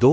2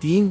3